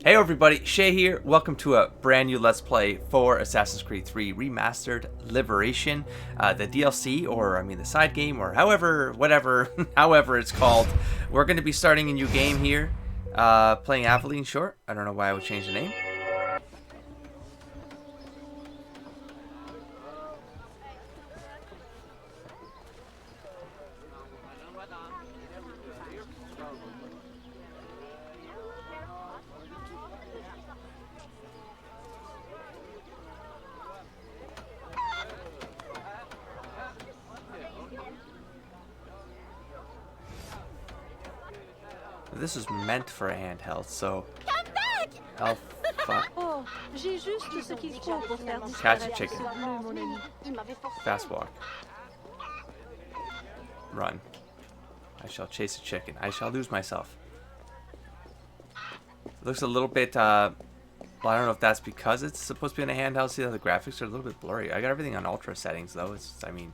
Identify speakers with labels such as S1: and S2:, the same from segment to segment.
S1: Hey everybody, Shay here. Welcome to a brand new Let's Play for Assassin's Creed 3 Remastered Liberation. The DLC, or I mean the side game, or however it's called. We're going to be starting a new game here, playing Aveline Short. I don't know why I would change the name. This is meant for a handheld, so I'll
S2: Oh, j'ai juste ce qu'il faut pour faire
S1: catch a
S2: disparaître
S1: chicken.
S2: ce bleu, mon ami.
S1: Fast walk. Run. I shall chase a chicken. I shall lose myself. It looks a little bit, well, I don't know if that's because it's supposed to be in a handheld. See how the graphics are a little bit blurry. I got everything on ultra settings, though. I mean,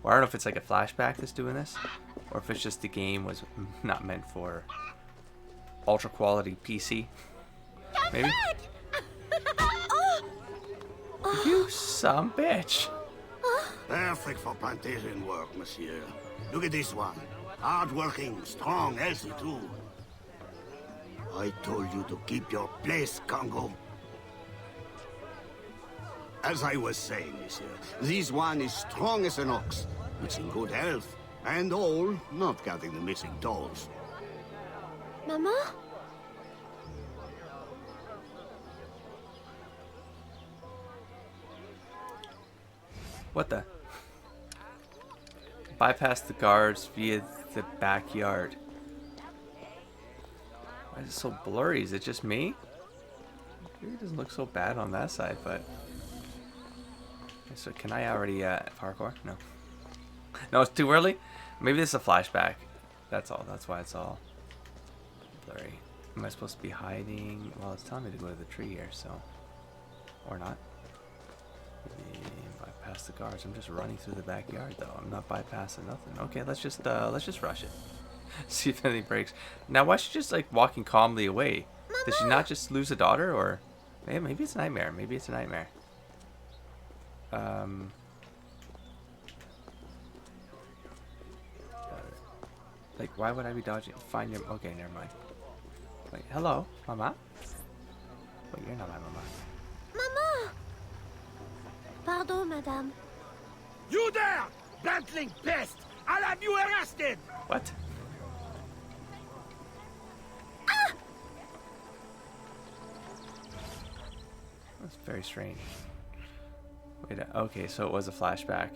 S1: well, I don't know if it's like a flashback that's doing this, or if it's just the game was not meant for ultra quality PC. Maybe? You some bitch.
S3: Perfect for plantation work, monsieur. Look at this one. Hard-working, strong, healthy too. I told you to keep your place, Congo. As I was saying, monsieur, this one is strong as an ox. It's in good health, and all, not counting the missing toes.
S2: Maman?
S1: What the? Bypass the guards via the backyard. Why is it so blurry? Is it just me? It doesn't look so bad on that side, but... So can I already parkour? No. No, it's too early? Maybe this is a flashback. That's all. That's why it's all blurry. Am I supposed to be hiding? Well, it's telling me to go to the tree here, so... Or not. Bypass the guards. I'm just running through the backyard, though. I'm not bypassing nothing. Okay, let's just rush it. See if anything breaks. Now, why is she just like walking calmly away? Mama! Did she not just lose a daughter, or maybe it's a nightmare? Maybe it's a nightmare. Like, why would I be dodging? Find your. Okay, never mind. Wait, hello, Mama. Wait, you're not my mama.
S2: Maman! Pardon, madame.
S3: You there! Bantling pest! I'll have you arrested!
S1: What? That's very strange. Wait, okay, so it was a flashback.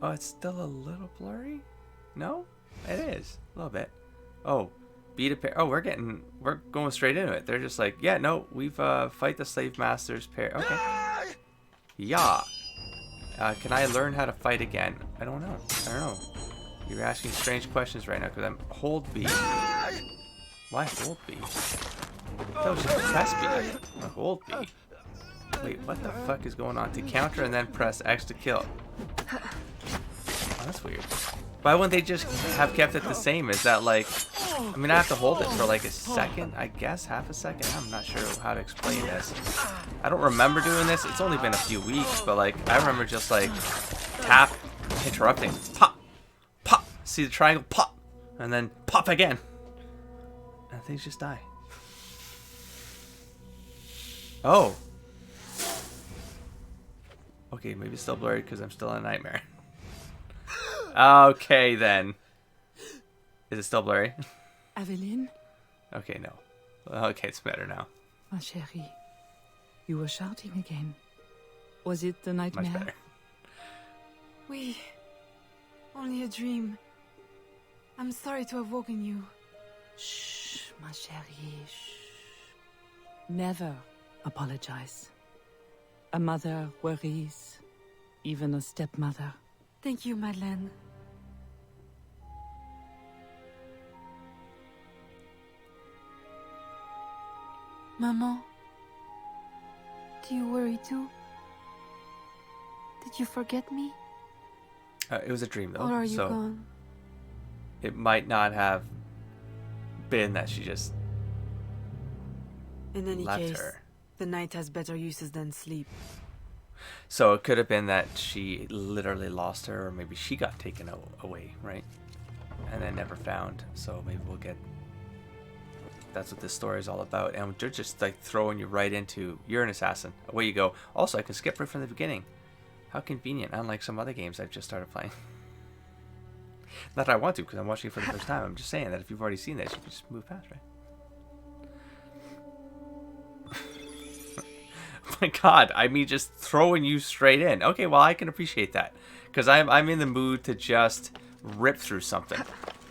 S1: Oh, it's still a little blurry? No? It is. A little bit. Oh, beat a pair. Oh, we're going straight into it. They're just like, yeah, no, we've, fight the slave masters pair. Okay. Yeah. Can I learn how to fight again? I don't know. You're asking strange questions right now because I'm hold B. Why hold B? That was just press B. Hold B. Wait, what the fuck is going on? To counter and then press X to kill. Oh, that's weird. Why wouldn't they just have kept it the same? Is that like... I mean, I have to hold it for like a second, I guess, half a second. I'm not sure how to explain this. I don't remember doing this. It's only been a few weeks, but like, I remember just like tap, interrupting, pop, pop, see the triangle, pop, and then pop again. And things just die. Oh. Okay, maybe it's still blurry because I'm still in a nightmare. Okay, then. Is it still blurry?
S4: Aveline?
S1: Okay, no. Okay, it's better now.
S4: Ma chérie, you were shouting again. Was it the nightmare?
S1: Much better.
S5: Oui. Only a dream. I'm sorry to have woken you.
S4: Shh, ma chérie, shh. Never apologize. A mother worries, even a stepmother.
S5: Thank you, Madeleine. Maman, do you worry too? Did you forget me?
S1: It was a dream, though.
S5: Or are you
S1: so
S5: gone?
S1: it might not have been that she just
S5: In any
S1: left
S5: case,
S1: her.
S5: the night has better uses than sleep.
S1: So it could have been that she literally lost her, or maybe she got taken away, right? And then never found. So maybe we'll get... That's what this story is all about. And they're just like throwing you right into, you're an assassin. Away you go. Also, I can skip right from the beginning. How convenient, unlike some other games I've just started playing. Not that I want to, because I'm watching it for the first time. I'm just saying that if you've already seen this, you can just move past, right? Oh my god, I mean, just throwing you straight in. Okay, well, I can appreciate that. Because I'm in the mood to just rip through something.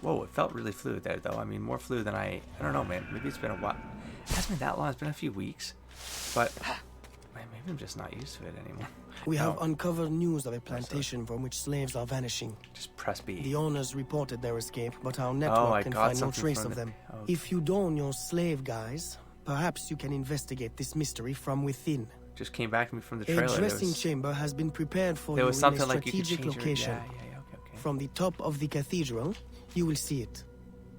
S1: Whoa, it felt really fluid there, though. I mean, more fluid than I don't know, man. Maybe it's been a while. It hasn't been that long. It's been a few weeks. But, man, maybe I'm just not used to it anymore.
S6: We have uncovered news of a plantation from which slaves are vanishing.
S1: Just press B.
S6: The owners reported their escape, but our network can find no trace of them.
S1: Oh.
S6: If you don your slave guise, perhaps you can investigate this mystery from within.
S1: Just came back to me from the
S6: A
S1: trailer.
S6: dressing chamber has been prepared for
S1: There
S6: you
S1: was
S6: in a
S1: something like you could
S6: strategic
S1: change
S6: location.
S1: Yeah, okay.
S6: From the top of the cathedral, you will see it.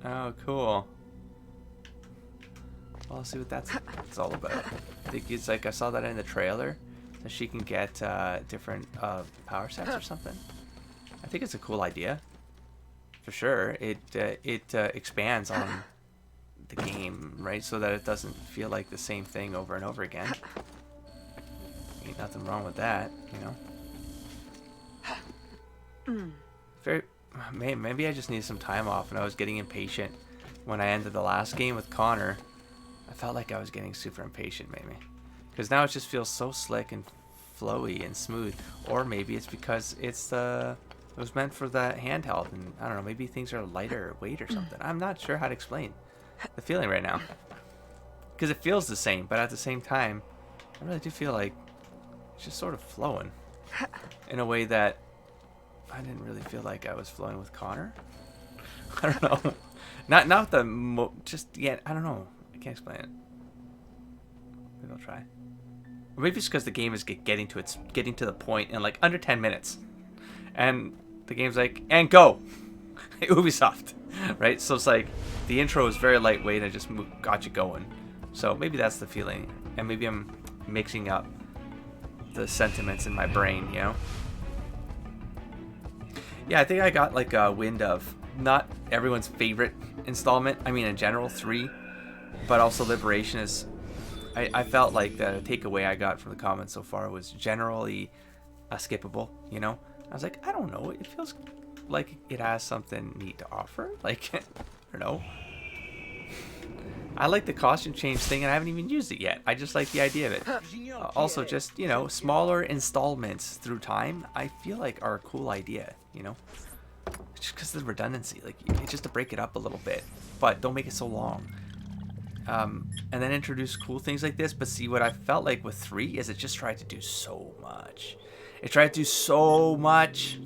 S1: Oh, cool. Well, I'll see what that's all about. I think it's like I saw that in the trailer, that she can get different power sets or something. I think it's a cool idea, for sure. It expands on the game, right? So that it doesn't feel like the same thing over and over again. Ain't nothing wrong with that, you know. Maybe I just needed some time off, and I was getting impatient when I ended the last game with Connor. I felt like I was getting super impatient, maybe, because now it just feels so slick and flowy and smooth. Or maybe it's because it was meant for the handheld, and I don't know, maybe things are lighter weight or something. I'm not sure how to explain the feeling right now, because it feels the same, but at the same time, I really do feel like it's just sort of flowing in a way that I didn't really feel like I was flowing with Connor. I don't know. Not the just yet. I don't know. I can't explain it. Maybe I'll try. Or maybe it's because the game is getting to the point in like under 10 minutes, and the game's like, and go, Ubisoft, right? So it's like the intro is very lightweight and just got you going. So maybe that's the feeling, and maybe I'm mixing up the sentiments in my brain, you know. Yeah, I think I got like a wind of not everyone's favorite installment. I mean, in general, 3, but also Liberation is. I felt like the takeaway I got from the comments so far was generally skippable. You know, I was like, I don't know. It feels like it has something neat to offer. Like, I don't know. I like the costume change thing, and I haven't even used it yet. I just like the idea of it. Also, just, you know, smaller installments through time, I feel like are a cool idea, you know? Just because of the redundancy. Like, it's just to break it up a little bit, but don't make it so long. And then introduce cool things like this. But see, what I felt like with 3 is it just tried to do so much. It tried to do so much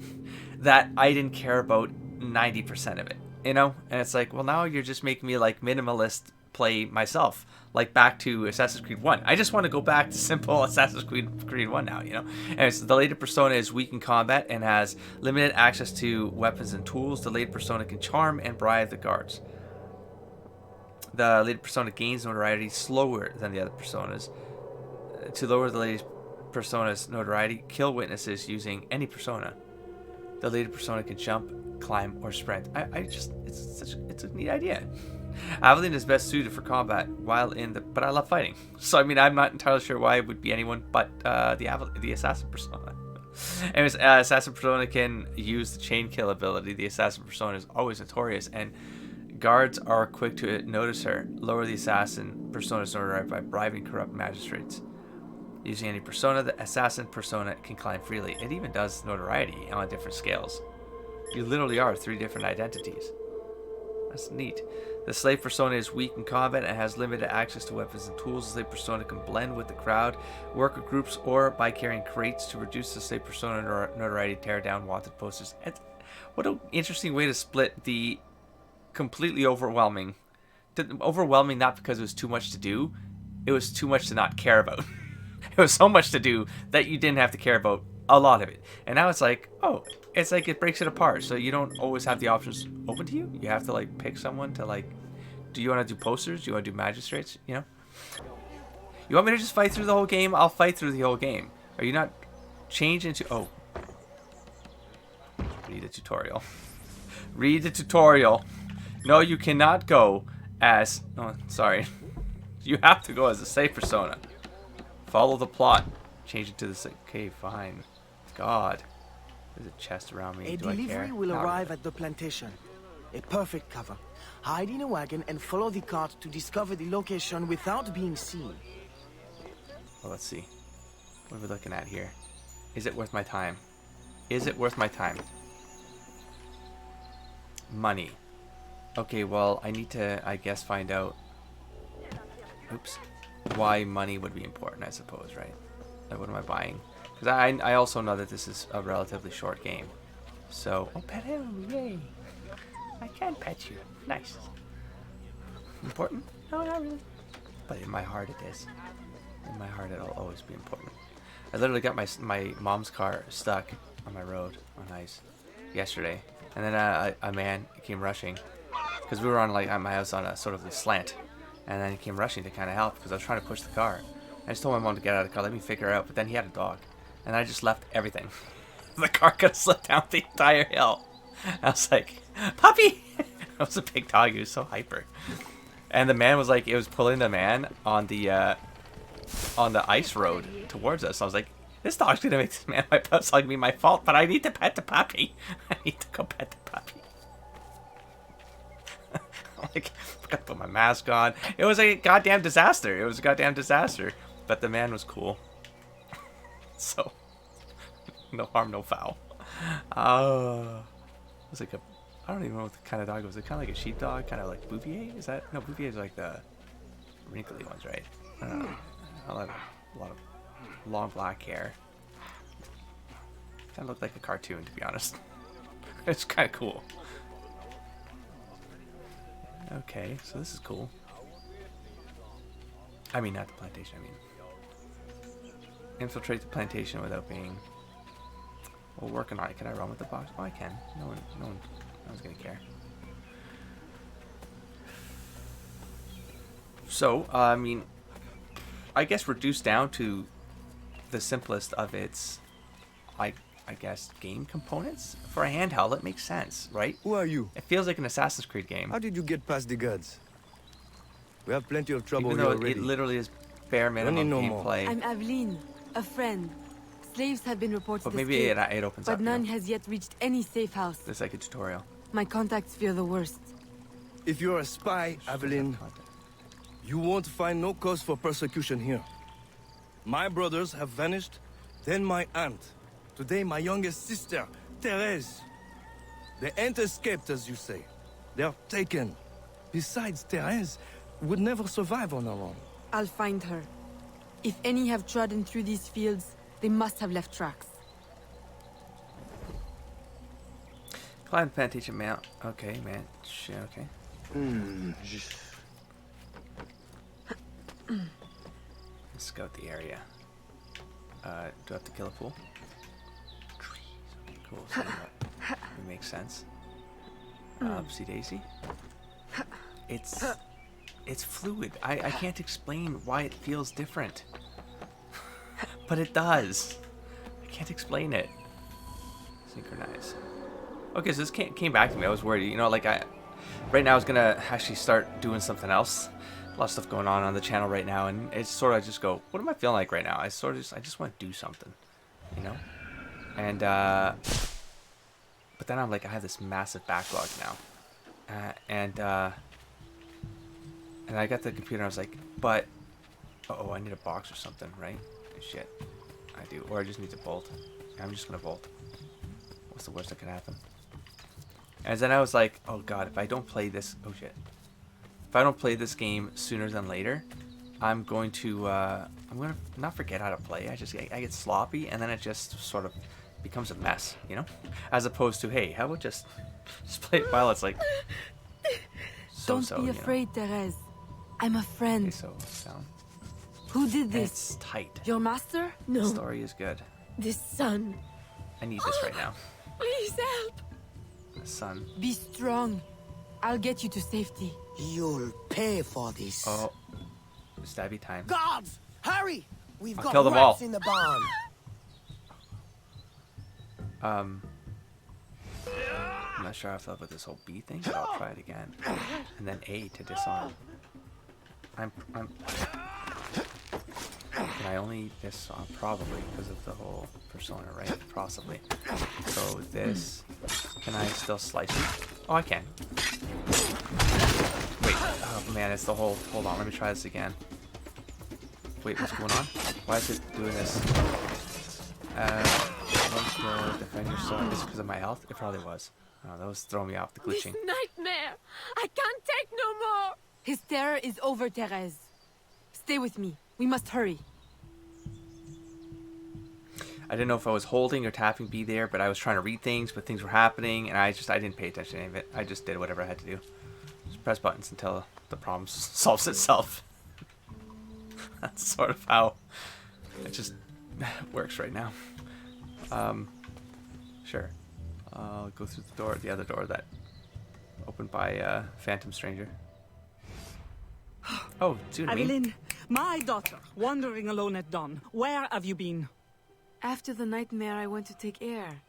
S1: that I didn't care about 90% of it, you know? And it's like, well, now you're just making me like minimalist play myself, like back to Assassin's Creed 1. I just want to go back to simple Assassin's Creed 1 now, you know? And the Lady Persona is weak in combat and has limited access to weapons and tools. The Lady Persona can charm and bribe the guards. The Lady Persona gains notoriety slower than the other personas. To lower the Lady Persona's notoriety, kill witnesses using any persona. The Lady Persona can jump, climb, or sprint. It's a neat idea. Aveline is best suited for combat but I love fighting. So I mean, I'm not entirely sure why it would be anyone but the Assassin Persona. Anyways, Assassin Persona can use the chain kill ability. The Assassin Persona is always notorious, and guards are quick to notice her. Lower the Assassin Persona's notoriety by bribing corrupt magistrates. Using any persona, the Assassin Persona can climb freely. It even does notoriety on different scales. You literally are 3 different identities. That's neat. The Slave Persona is weak in combat and has limited access to weapons and tools. The Slave Persona can blend with the crowd, work with groups, or by carrying crates to reduce the Slave Persona notoriety, tear down wanted posters. What an interesting way to split the completely overwhelming. Overwhelming not because it was too much to do, it was too much to not care about. It was so much to do that you didn't have to care about a lot of it. And now it's like, oh, it's like it breaks it apart. So you don't always have the options open to you. You have to like pick someone to like, do you want to do posters? Do you want to do magistrates? You know? You want me to just fight through the whole game? I'll fight through the whole game. Are you not changed into... Oh. Read the tutorial. Read the tutorial. No, you cannot go as... Oh, sorry. You have to go as a safe persona. Follow the plot. Change it to the... Okay, fine. God. There's a chest around me.
S6: A
S1: Do I care?
S6: delivery will
S1: Not
S6: arrive
S1: really.
S6: at the plantation. A perfect cover. Hide in a wagon and follow the cart to discover the location without being seen.
S1: Well, let's see. What are we looking at here? Is it worth my time? Is it worth my time? Money. Okay, well, I need to, I guess, find out... Oops. Why money would be important, I suppose, right? Like, what am I buying? Because I also know that this is a relatively short game. So... Oh, pet him! Yay! I can pet you. Nice. Important? No, not really. But in my heart it is. In my heart it'll always be important. I literally got my mom's car stuck on my road on ice yesterday. And then a man came rushing. Because we were on, like, at my house on a sort of a slant. And then he came rushing to kind of help because I was trying to push the car. I just told my mom to get out of the car, let me figure it out. But then he had a dog. And I just left everything. The car could have slipped down the entire hill. I was like, puppy! That was a big dog. He was so hyper. And the man was like, it was pulling the man on the ice road towards us. I was like, this dog's gonna make this man my pup. It's like be my fault, but I need to pet the puppy. I need to go pet the puppy. Like, I forgot to put my mask on. It was a goddamn disaster. It was a goddamn disaster. But the man was cool. So, no harm, no foul. It was like a, I don't even know what the kind of dog it was. It kind of like a sheepdog, kind of like Bouvier. Is that, no, Bouvier is like the wrinkly ones, right? I don't know. A lot of long black hair. Kind of looked like a cartoon, to be honest. It's kind of cool. Okay, so this is cool. I mean, not the plantation, I mean. Infiltrate the plantation without being... Well, working on it. Can I run with the box? Oh, I can. No one's gonna care. So, I mean, I guess reduced down to the simplest of its, I guess, game components. For a handheld, it makes sense, right?
S7: Who are you?
S1: It feels like an Assassin's Creed game.
S7: How did you get past the guards? We have plenty of trouble
S1: Even
S7: here
S1: though
S7: already.
S1: it literally is bare minimum
S7: no more.
S1: gameplay.
S5: I'm Aveline, a friend. Slaves have been reported
S1: But maybe
S5: escaped,
S1: it opens
S5: but
S1: up.
S5: none
S1: You know?
S5: has yet reached any safe house.
S1: There's like a tutorial.
S5: My contacts fear the worst.
S7: If you're a spy, Aveline, you won't find no cause for persecution here. My brothers have vanished, then my aunt. Today my youngest sister, Therese. They ain't escaped, as you say. They're taken. Besides, Therese would never survive on her own.
S5: I'll find her. If any have trodden through these fields, they must have left tracks.
S1: Climb plantation mount. Okay, man. Shit, okay. Let's scout the area. Do I have to kill a fool? Cool. So that makes sense. Oopsie daisy. It's fluid. I can't explain why it feels different. But it does. I can't explain it. Synchronize. Okay, so this came back to me. I was worried. You know, like right now I was gonna actually start doing something else. A lot of stuff going on the channel right now, and it's sort of just go, what am I feeling like right now? I just want to do something, you know. And but then I'm like, I have this massive backlog now, and I got the computer. And I was like, but oh, I need a box or something, right? Shit, I do, or I just need to bolt. I'm just gonna bolt. What's the worst that could happen? And then I was like, oh god, if I don't play this, oh shit, if I don't play this game sooner than later, I'm gonna not forget how to play. I get sloppy, and then it just sort of becomes a mess, you know. As opposed to, hey, how about just play it while it's like so.
S5: Don't be afraid, Therese. I'm a friend.
S1: Okay, so sound.
S5: Who did this?
S1: It's tight.
S5: Your master?
S1: The story is good.
S2: This son.
S1: I need this right now.
S2: Please help.
S1: The sun.
S5: Be strong. I'll get you to safety.
S6: You'll pay for this.
S1: Oh, stabby time.
S6: Guards! Hurry! We've
S1: I'll
S6: got
S1: kill them all.
S6: rats in the barn.
S1: I'm not sure how I feel about this whole B thing, but I'll try it again. And then A to disarm. I'm Can I only disarm? Probably, because of the whole persona, right? Possibly. So this, can I still slice it? Oh, I can. Wait, oh man, it's the whole, hold on, let me try this again. Wait, what's going on? Why is it doing this? Defend yourself. Is it because of my health? It probably was. Oh, that was throwing me off, the glitching.
S5: This nightmare! I can't take no more! His terror is over, Therese. Stay with me. We must hurry.
S1: I didn't know if I was holding or tapping B there, but I was trying to read things, but things were happening, and I didn't pay attention to any of it. I just did whatever I had to do. Just press buttons until the problem solves itself. That's sort of how it just works right now. Sure. I'll go through the other door that opened by Phantom Stranger. Oh, dude,
S4: Aveline, my daughter, wandering alone at dawn. Where have you been?
S5: After the nightmare, I went to take air.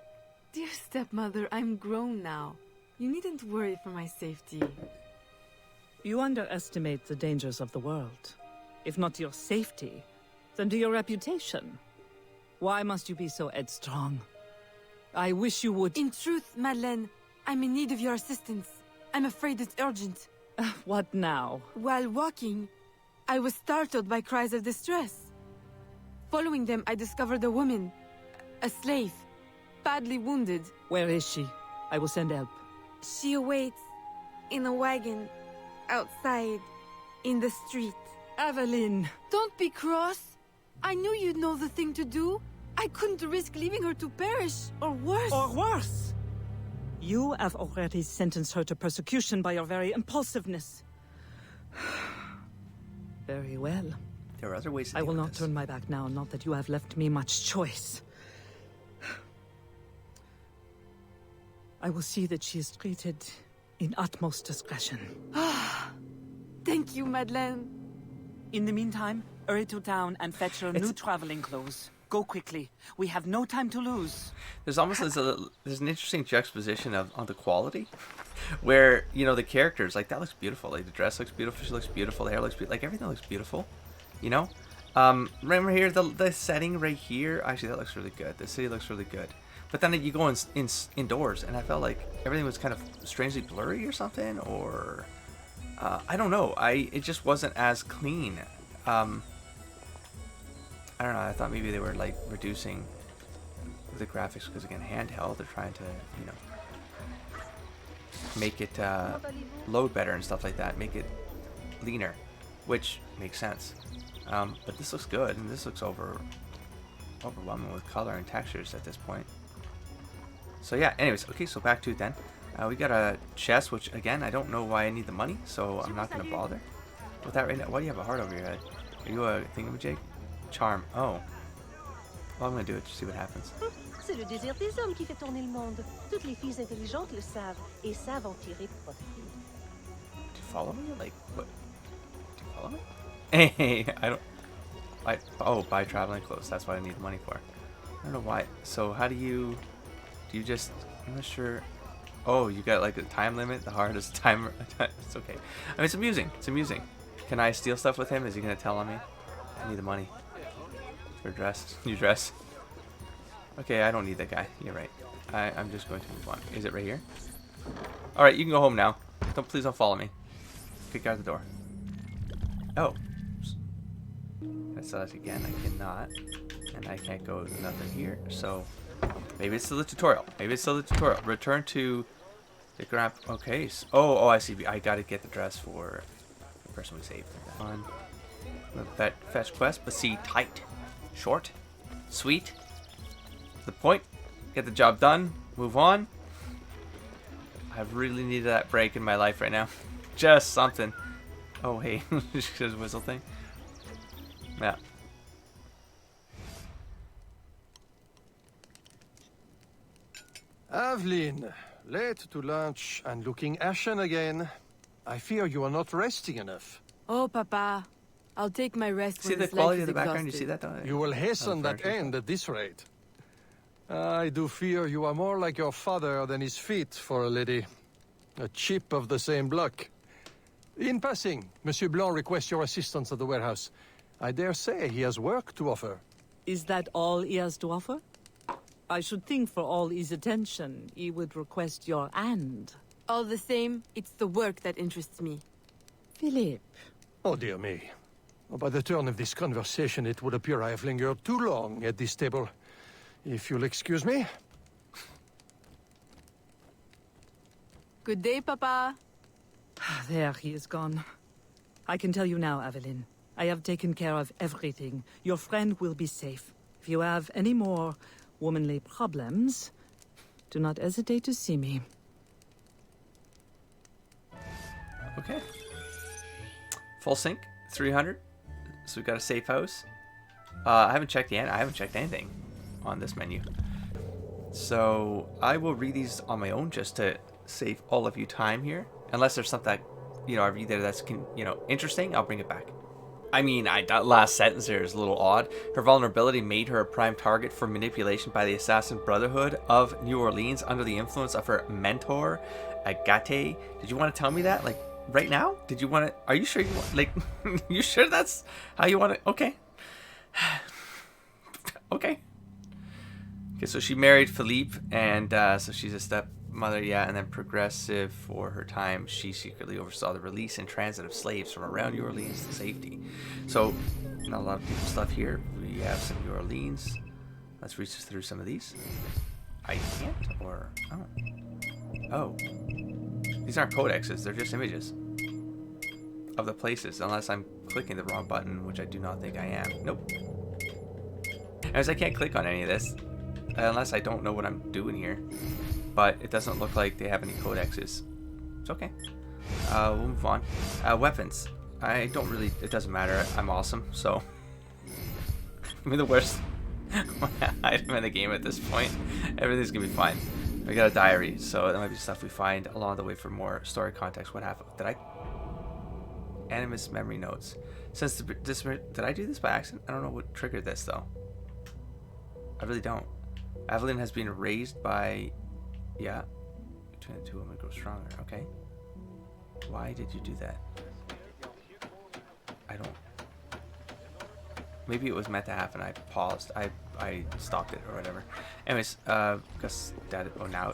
S5: Dear stepmother, I'm grown now. You needn't worry for my safety.
S4: You underestimate the dangers of the world. If not to your safety, then to your reputation. Why must you be so headstrong? I wish you would...
S5: In truth, Madeleine, I'm in need of your assistance. I'm afraid it's urgent.
S4: What now?
S5: While walking, I was startled by cries of distress. Following them, I discovered a woman, a slave, badly wounded.
S4: Where is she? I will send help.
S5: She awaits in a wagon, outside, in the street.
S4: Aveline!
S5: Don't be cross. I knew you'd know the thing to do. I couldn't risk leaving her to perish, or worse.
S4: Or worse! You have already sentenced her to persecution by your very impulsiveness. Very well.
S1: There are other ways to
S4: I
S1: deal
S4: will
S1: with
S4: not
S1: this.
S4: turn my back now, not that you have left me much choice. I will see that she is treated in utmost discretion.
S5: Thank you, Madeleine.
S8: In the meantime, hurry to town and fetch your new traveling clothes. Go quickly. We have no time to lose.
S1: There's almost there's an interesting juxtaposition on the quality, where the characters, like, that looks beautiful, like the dress looks beautiful, she looks beautiful, the hair looks beautiful, like everything looks beautiful, Remember here the setting right here, actually that looks really good. The city looks really good, but then you go indoors, and I felt like everything was kind of strangely blurry or something, or I don't know. It just wasn't as clean. I don't know, I thought maybe they were like reducing the graphics because, again, handheld, they're trying to, make it load better and stuff like that, make it leaner, which makes sense. But this looks good, and this looks overwhelming with color and textures at this point. So yeah, anyways, okay, so back to it then. We got a chest, which, again, I don't know why I need the money, so I'm not going to bother with that right now. Why do you have a heart over your head? Are you a thingamajig? Charm. Oh. Well, I'm going to do it to see what happens.
S2: C'est le désir des hommes qui fait tourner le monde. Toutes les filles intelligentes le savent et savent en tirer profit.
S1: Do you follow me? Like, what? Do you follow me? Hey, oh, buy traveling clothes. That's what I need the money for. I don't know why. So how do you just, I'm not sure. Oh, you got like a time limit? The hardest timer. It's okay. I mean, it's amusing. It's amusing. Can I steal stuff with him? Is he going to tell on me? I need the money. For dress. New dress. Okay, I don't need that guy. You're right. I'm just going to move on. Is it right here? Alright, you can go home now. Please don't follow me. Kick out the door. Oh. That's us again. I cannot. And I can't go nothing here. So, maybe it's still the tutorial. Maybe it's still the tutorial. Return to the grab. Okay. So, oh, I see. I gotta get the dress for the person we saved. Fun. Fetch quest, but see, tight. Short. Sweet. To the point. Get the job done. Move on. I really needed that break in my life right now. Just something. Oh, hey. Just whistle thing. Yeah.
S9: Aveline, late to lunch and looking ashen again. I fear you are not resting enough.
S5: Oh, Papa. I'll take my rest
S1: See
S5: when
S1: the
S5: this life
S1: quality
S5: is
S1: of the background? You
S5: exhausted.
S1: see that though?
S9: You will hasten that
S1: furniture
S9: end at this rate. I do fear you are more like your father than his feet for a lady. A chip of the same block. In passing, Monsieur Blanc requests your assistance at the warehouse. I dare say he has work to offer.
S4: Is that all he has to offer? I should think for all his attention, he would request your hand.
S5: All the same, it's the work that interests me.
S4: Philippe.
S9: Oh, dear me. By the turn of this conversation, it would appear I have lingered too long at this table. If you'll excuse me.
S5: Good day, Papa.
S4: There, he is gone. I can tell you now, Aveline. I have taken care of everything. Your friend will be safe. If you have any more womanly problems, do not hesitate to see me.
S1: Okay. Full sync, 300. So we got a safe house. I haven't checked yet. I haven't checked anything on this menu. So I will read these on my own just to save all of you time here. Unless there's something that, you know, I read there that's, you know, interesting, I'll bring it back. I mean, that last sentence there is a little odd. Her vulnerability made her a prime target for manipulation by the Assassin Brotherhood of New Orleans under the influence of her mentor, Agate. Did you want to tell me that? Like, right now? Did you want to... Are you sure you want... Like, you sure that's how you want to... Okay. Okay. Okay, so she married Philippe, and so she's a stepmother, yeah, and then progressive for her time. She secretly oversaw the release and transit of slaves from around New Orleans to safety. So, not a lot of people stuff here. We have some New Orleans. Let's reach through some of these. I can't, or... Oh. Oh. These aren't codexes, they're just images of the places, unless I'm clicking the wrong button, which I do not think I am. Nope. As I can't click on any of this, unless I don't know what I'm doing here. But it doesn't look like they have any codexes. It's okay. We'll move on. Weapons. I don't really... It doesn't matter. I'm awesome, so... I'm the worst item in the game at this point. Everything's gonna be fine. We got a diary, so that might be stuff we find along the way for more story context. What happened? Did I... Animus memory notes. Since this... Did I do this by accident? I don't know what triggered this, though. I really don't. Aveline has been raised by... Yeah. Between the two women grow stronger. Okay. Why did you do that? I don't... Maybe it was meant to happen. I paused. I stopped it or whatever. Anyways, guess data... Oh, now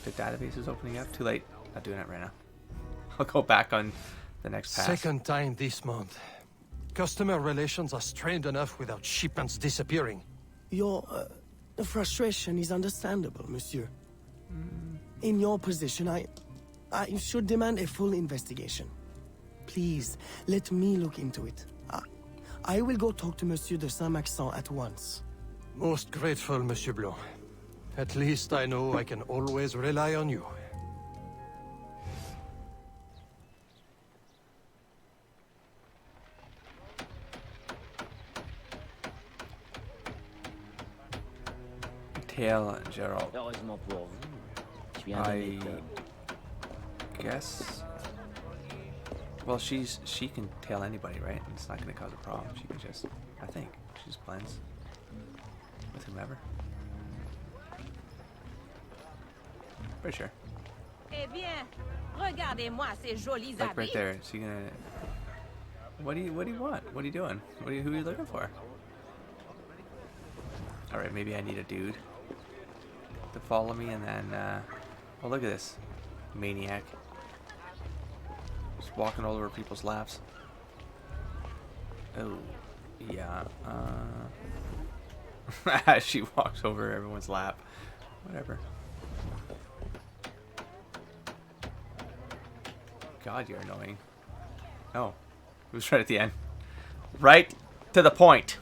S1: the database is opening up. Too late. Not doing it right now. I'll go back on the next pass.
S9: Second time this month. Customer relations are strained enough without shipments disappearing.
S6: Your frustration is understandable, monsieur. In your position, I should demand a full investigation. Please, let me look into it. I will go talk to Monsieur de Saint-Maxent at once.
S9: Most grateful, Monsieur Blanc. At least I know I can always rely on you.
S1: Tail Gerald. I guess. Well, she can tail anybody, right? And it's not going to cause a problem. She can just, I think, she just blends with whomever. Pretty sure.
S2: Eh bien, regardez-moi ces jolis
S1: Like right
S2: habits.
S1: there. Is she gonna? What do you want? What are you doing? Who are you looking for? All right, maybe I need a dude to follow me, and then. Oh, look at this maniac. Just walking all over people's laps. Oh, yeah. She walks over everyone's lap. Whatever. God, you're annoying. Oh, it was right at the end. Right to the point.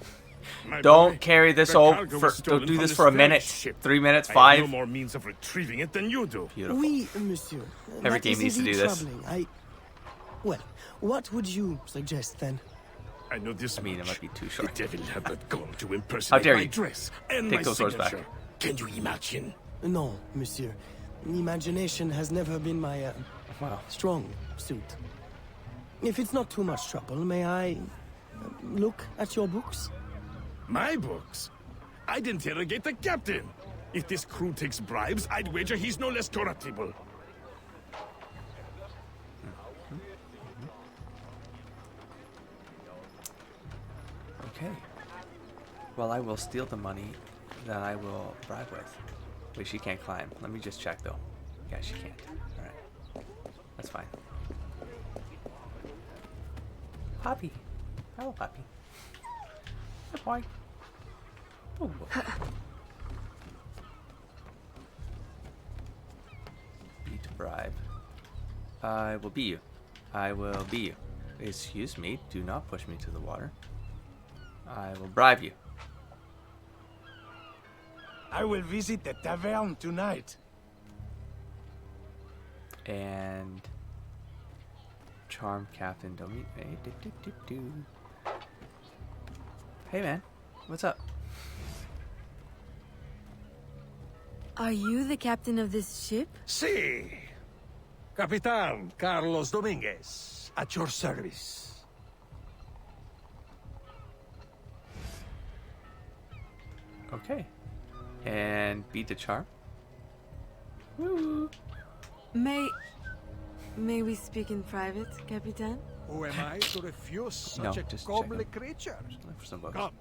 S1: Don't carry this over. Don't do this for a minute, 3 minutes, 5.
S10: I have no more means of retrieving it than you do.
S1: Beautiful.
S6: Oui, monsieur.
S1: Every
S6: That
S1: game
S6: is
S1: needs to
S6: indeed
S1: do this.
S6: troubling. Well, what would you suggest then?
S10: I know this.
S1: I mean, it might be too short.
S10: The devil had that gum to impersonate
S1: dare
S10: my
S1: you.
S10: dress and
S1: Take
S10: my
S1: those swords back.
S10: signature. Can you imagine?
S6: No, monsieur. Imagination has never been my
S1: Wow.
S6: strong suit. If it's not too much trouble, may I look at your books?
S10: My books? I'd interrogate the captain. If this crew takes bribes, I'd wager he's no less corruptible.
S1: Okay. Well, I will steal the money that I will bribe with. Wait, she can't climb. Let me just check, though. Yeah, she can't. Alright. That's fine. Poppy. Hello, Poppy. Good boy. Oh. Beat bribe. I will be you. I will be you. Excuse me. Do not push me to the water. I will bribe you.
S10: I will visit the tavern tonight.
S1: And charm Captain Domi. Hey man, what's up?
S5: Are you the captain of this ship?
S9: Si. Capitan Carlos Dominguez, at your service.
S1: Okay. And beat the charm. Woo!
S5: May we speak in private, Capitan?
S9: Who am I to refuse
S1: No,
S9: such a
S1: just
S9: comely
S1: checking.
S9: creature?
S1: Look for some books.
S9: Come.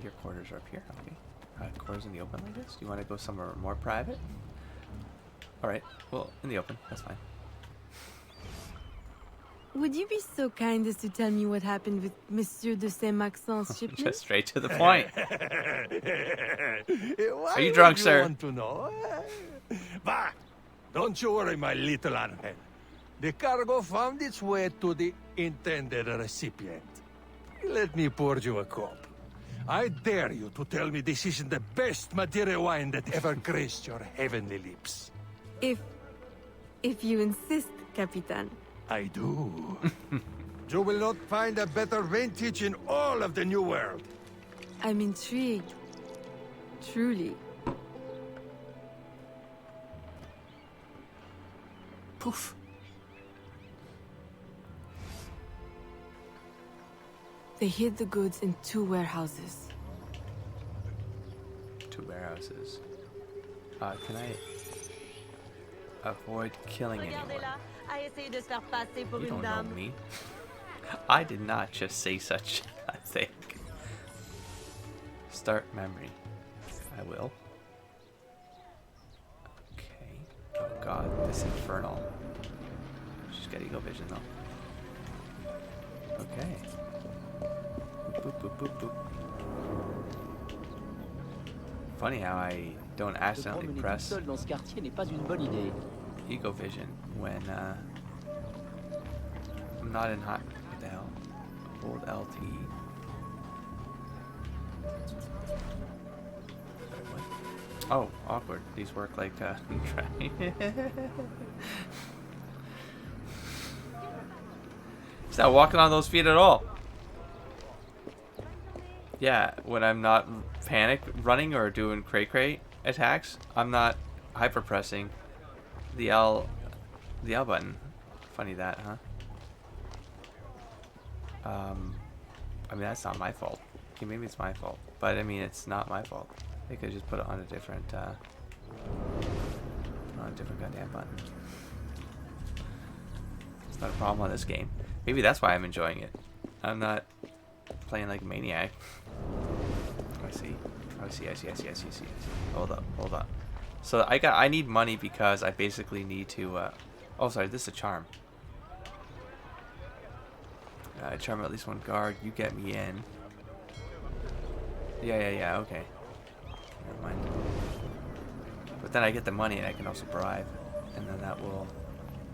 S1: Your quarters are up here. Okay. Quarters in the open like this? Do you want to go somewhere more private? Alright. Well, in the open. That's fine.
S5: Would you be so kind as to tell me what happened with Monsieur de Saint-Maxent's shipment?
S1: Just straight to the point.
S9: Why
S1: Are you drunk,
S9: would
S1: sir?
S9: Want to know? Bah! Don't you worry, my little Angel. The cargo found its way to the intended recipient. Let me pour you a cup. I dare you to tell me this isn't the best Madeira wine that ever graced your heavenly lips.
S5: If you insist, Capitan.
S9: I do. You will not find a better vintage in all of the New World.
S5: I'm intrigued. Truly.
S1: Poof.
S5: They hid the goods in 2 warehouses.
S1: 2 warehouses. Can I avoid killing anyone?
S2: Regardez-la, à essayer de se faire passer pour
S1: You
S2: une
S1: don't know
S2: dame.
S1: me. I did not just say such a thing. Start memory. I will. Okay. Oh god, this infernal. She's got eagle vision though. Okay. Boop, boop, boop, boop. Funny how I don't accidentally press
S11: seul dans ce quartier n'est pas une bonne idée.
S1: eagle vision when I'm not in hot. What the hell? Hold LT. What? Oh, awkward. These work like He's not walking on those feet at all. Yeah, when I'm not panic running or doing cray attacks, I'm not hyper pressing the L button. Funny that, huh? I mean, that's not my fault. Okay, maybe it's my fault, but I mean, it's not my fault. They could just put it on a different goddamn button. It's not a problem on this game. Maybe that's why I'm enjoying it. I'm not playing like a maniac. I see. I see. Hold up. So I need money because I basically need to. Oh, sorry. This is a charm. Charm at least 1 guard. You get me in. Yeah. Okay. Never mind. But then I get the money and I can also bribe, and then that will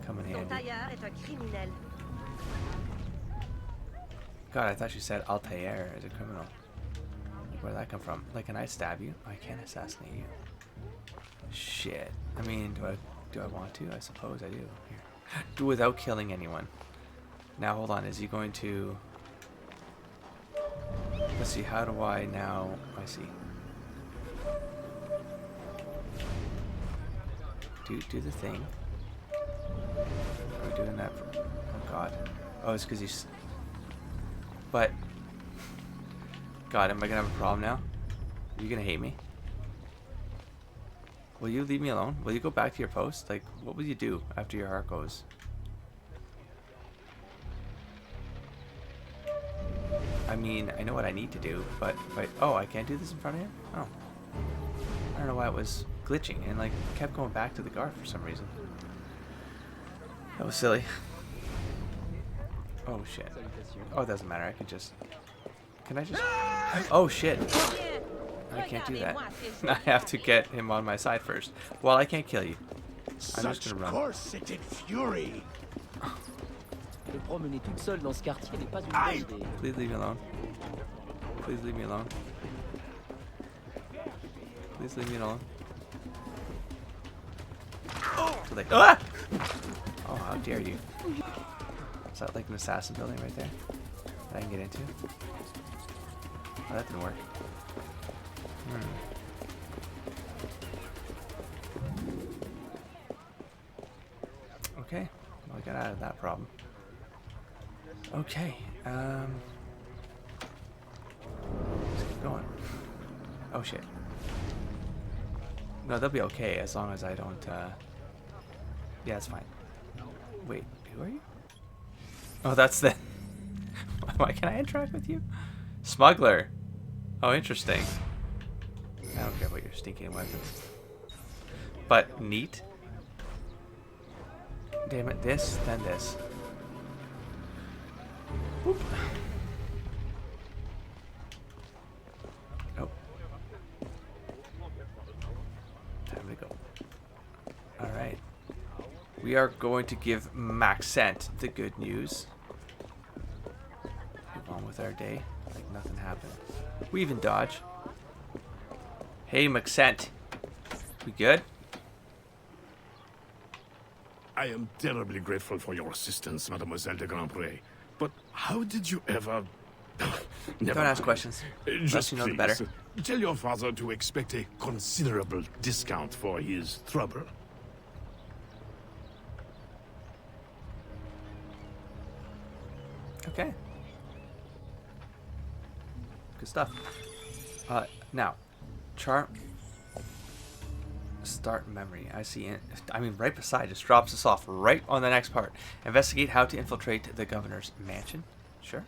S1: come in
S2: Ton
S1: handy.
S2: tailleur est un criminel.
S1: God, I thought you said Altair as a criminal. Like, where did that come from? Like, can I stab you? I can't assassinate you. Shit. I mean, do I want to? I suppose I do. Here. Do without killing anyone. Now, hold on. Is he going to... Let's see. How do I now... I see. Do the thing. you doing that for? Oh god. Oh, it's because he's... But... God, am I gonna have a problem now? Are you gonna hate me? Will you leave me alone? Will you go back to your post? Like, what will you do after your heart goes? I mean, I know what I need to do, but if I... Oh, I can't do this in front of him? Oh. I don't know why it was glitching and, like, kept going back to the guard for some reason. That was silly. Oh, shit. Oh, it doesn't matter. I can just... Can I just... Oh, shit. I can't do that. I have to get him on my side first. Well, I can't kill you. I'm just gonna run.
S3: Corseted fury.
S11: Te promener toute seule dans ce quartier n'est pas une bonne idée.
S1: Please leave me alone. Please leave me alone. Please leave me alone. So they... Ah! Oh, how dare you. Is that like an assassin building right there that I can get into? Oh, that didn't work. Okay, well, I got out of that problem. Okay, let's keep going. Oh shit. No, they'll be okay as long as I don't, yeah, it's fine. Wait, who are you? Oh, that's the... Why can I interact with you? Smuggler. Oh, interesting. I don't care about your stinking weapons. But neat. Damn it, this, then this. Boop. Oh. Time to go. Alright. We are going to give Maxent the good news. Move on with our day like nothing happened. We even dodge. Hey, Maxent. We good?
S10: I am terribly grateful for your assistance, Mademoiselle de Grandpré. But how did you ever... Never
S1: Don't ask
S10: mind.
S1: questions.
S10: Just
S1: Unless you know the
S10: please,
S1: better.
S10: Tell your father to expect a considerable discount for his trouble.
S1: Okay. Good stuff. Now, chart. Start memory. I see it. I mean, right beside just drops us off right on the next part. Investigate how to infiltrate the governor's mansion. Sure.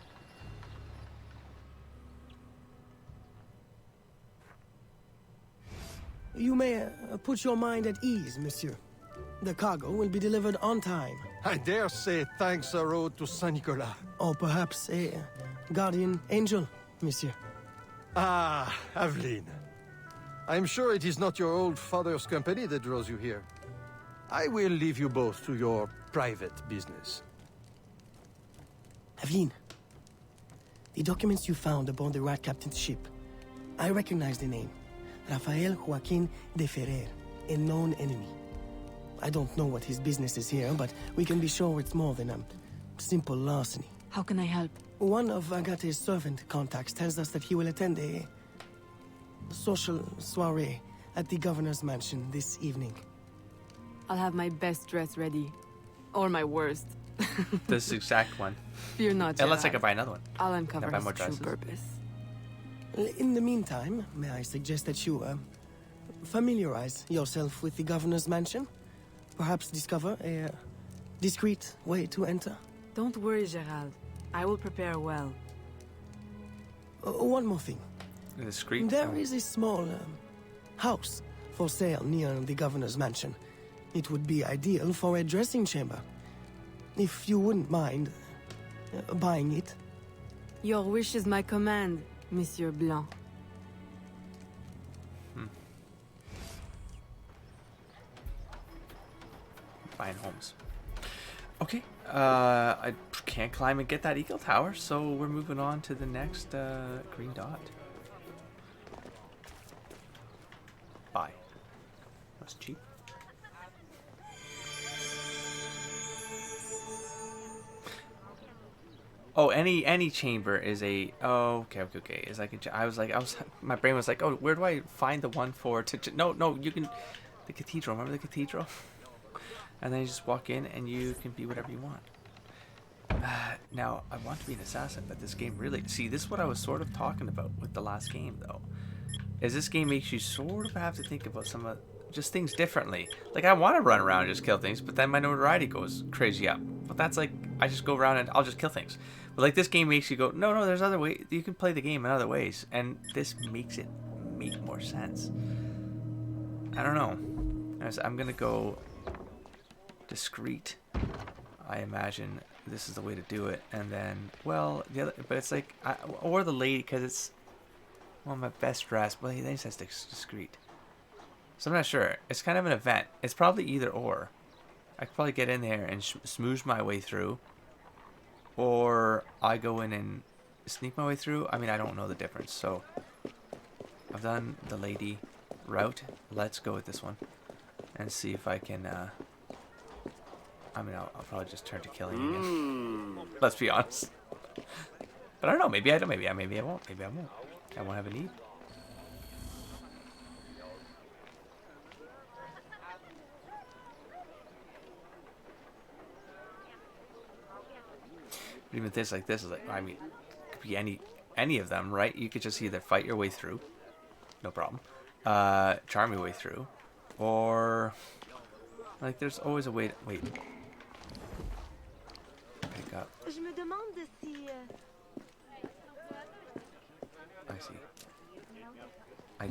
S6: You may put your mind at ease, monsieur. The cargo will be delivered on time.
S9: I dare say thanks are owed to Saint Nicolas.
S6: Or perhaps a guardian angel, monsieur.
S9: Ah, Aveline. I'm sure it is not your old father's company that draws you here. I will leave you both to your private business.
S6: Aveline, the documents you found aboard the Rat Captain's ship. I recognize the name. Rafael Joaquin de Ferrer, a known enemy. I don't know what his business is here, but we can be sure it's more than a simple larceny.
S5: How can I help?
S6: One of Agate's servant contacts tells us that he will attend a social soiree at the governor's mansion this evening.
S5: I'll have my best dress ready. Or my worst.
S1: This exact one.
S5: Fear not,
S1: Unless I
S5: Gerard.
S1: can buy another one.
S5: I'll uncover
S1: Can I buy
S5: his
S1: more
S5: true
S1: dresses?
S5: purpose.
S6: In the meantime, may I suggest that you familiarize yourself with the governor's mansion? Perhaps discover a discreet way to enter?
S5: Don't worry, Gerald. I will prepare well.
S6: One more thing.
S1: Discreet.
S6: There is a small house for sale near the governor's mansion. It would be ideal for a dressing chamber. If you wouldn't mind buying it.
S5: Your wish is my command, Monsieur Blanc.
S1: Buying homes. Okay. I can't climb and get that Eagle Tower, so we're moving on to the next green dot. Buy. That's cheap. Oh, any chamber is a... Oh, okay. Is like my brain was like, oh, where do I find the one for... No, you can... The cathedral. Remember the cathedral? and then you just walk in and you can be whatever you want. Now, I want to be an assassin, but this game really... See, this is what I was sort of talking about with the last game, though. Is this game makes you sort of have to think about some of... just things differently. Like, I want to run around and just kill things, but then my notoriety goes crazy up. But that's like, I just go around and I'll just kill things. But like, this game makes you go, no, there's other ways. You can play the game in other ways. And this makes it make more sense. I don't know. I'm going to go discreet. I imagine this is the way to do it. And then, well, the other, but it's like, or the lady, because it's, well, my best dress. But he then says discreet. So I'm not sure. It's kind of an event. It's probably either or. I could probably get in there and smoosh my way through. Or I go in and sneak my way through. I mean, I don't know the difference. So I've done the lady route. Let's go with this one. And see if I can... I mean, I'll probably just turn to killing again. Let's be honest. But I don't know. Maybe I don't. Maybe I won't. Maybe I won't. I won't have a need. But even this, like this, is like, I mean, it could be any of them, right? You could just either fight your way through, no problem, charm your way through, or like there's always a way to wait. Pick up.
S2: Je me demande si.
S1: I see. I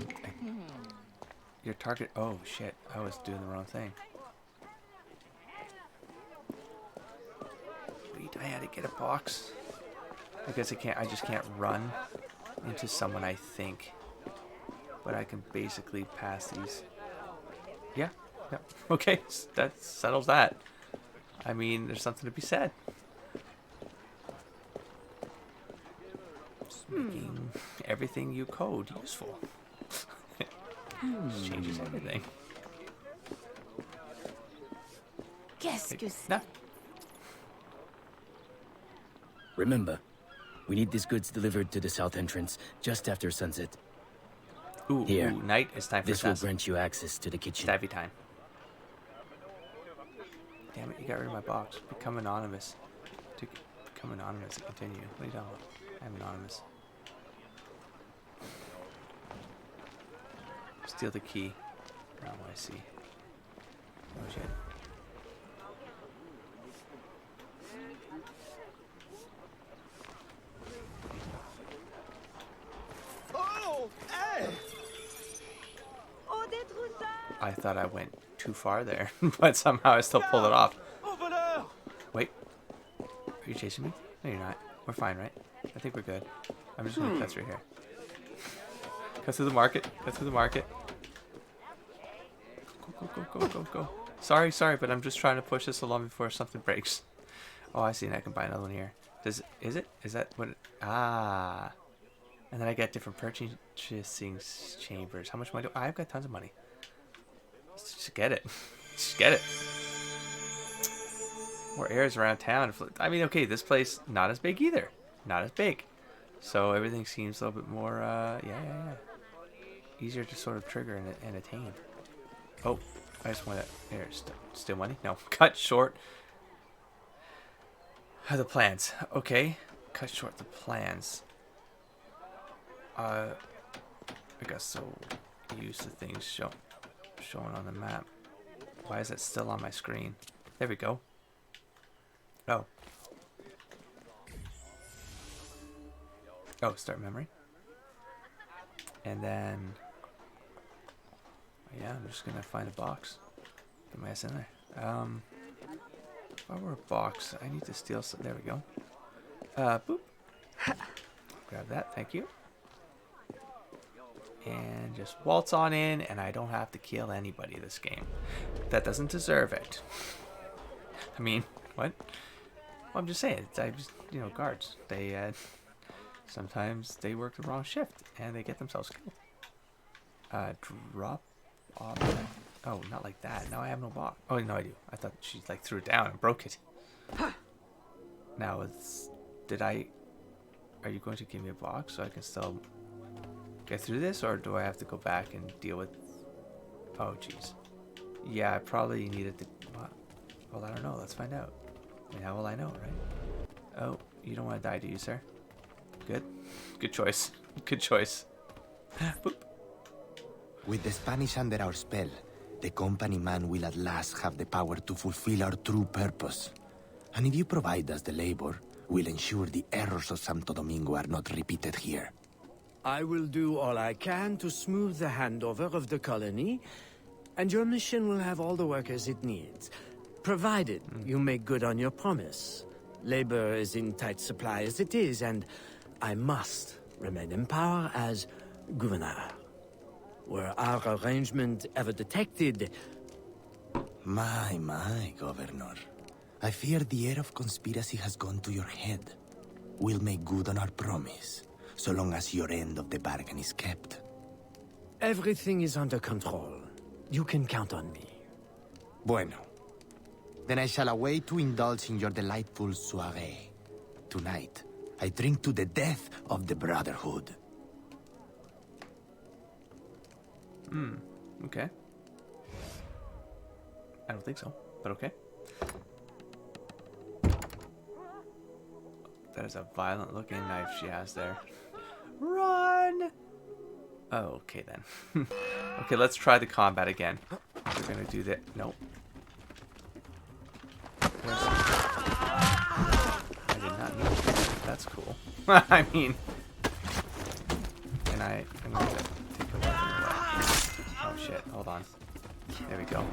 S1: your target. Oh shit! I was doing the wrong thing. I had to get a box. I guess I just can't run into someone, I think. But I can basically pass these. Yeah. Okay, that settles that. I mean, there's something to be said. Just making everything you code useful. Just changes everything.
S2: Qu'est-ce que c'est?
S1: No.
S11: Remember, we need these goods delivered to the south entrance just after sunset.
S1: Here, night. It's time for
S11: this will grant you access to the kitchen.
S1: Stabby time. Damn it! You got rid of my box. Become anonymous. To become anonymous and continue. What are you talking about? I'm anonymous. Steal the key. Oh, I see. Oh shit. I thought I went too far there, but somehow I still pulled it off. Wait. Are you chasing me? No, you're not. We're fine, right? I think we're good. I'm just gonna cut through here. Cut through the market. Cut through the market. Go. Sorry, but I'm just trying to push this along before something breaks. Oh, I see, and I can buy another one here. Is that what ah. And then I get different purchasing chambers. How much money do I've got tons of money. Just get it. Just get it. More areas around town. I mean, okay, this place not as big either. Not as big. So everything seems a little bit more, yeah. Easier to sort of trigger and attain. Oh, I just want to... Here, steal money? No. Cut short the plans. Okay. Cut short the plans. I got so used to things showing on the map. Why is it still on my screen? There we go. Oh, start memory. And then, yeah, I'm just gonna find a box. Get my ass in there. If I were a box, I need to steal some. There we go. Boop. Grab that, thank you. And just waltz on in, and I don't have to kill anybody this game. That doesn't deserve it. I mean, what? Well, I'm just saying, guards. They, sometimes they work the wrong shift, and they get themselves killed. Drop off. Oh, not like that. Now I have no box. Oh, no, I do. I thought she, threw it down and broke it. Now, are you going to give me a box so I can still get through this, or do I have to go back and deal with... Oh, jeez. Yeah, I probably needed to... What? Well, I don't know. Let's find out. I mean, how will I know, right? Oh, you don't want to die, do you, sir? Good. Good choice. Good choice. Boop.
S12: With the Spanish under our spell, the company man will at last have the power to fulfill our true purpose. And if you provide us the labor, we'll ensure the errors of Santo Domingo are not repeated here.
S13: I will do all I can to smooth the handover of the colony, and your mission will have all the workers it needs, provided you make good on your promise. Labor is in tight supply as it is, and I must remain in power as governor. Were our arrangement ever detected?
S12: My, Governor. I fear the air of conspiracy has gone to your head. We'll make good on our promise, so long as your end of the bargain is kept.
S13: Everything is under control. You can count on me.
S12: Bueno. Then I shall await to indulge in your delightful soiree. Tonight, I drink to the death of the Brotherhood.
S1: Okay. I don't think so, but okay. That is a violent looking knife she has there. Run! Oh, okay then. Okay, let's try the combat again. We're gonna do that. Nope. I did not know. That's cool. I mean, I'm going to take the weapon away. Oh shit, hold on. There we go.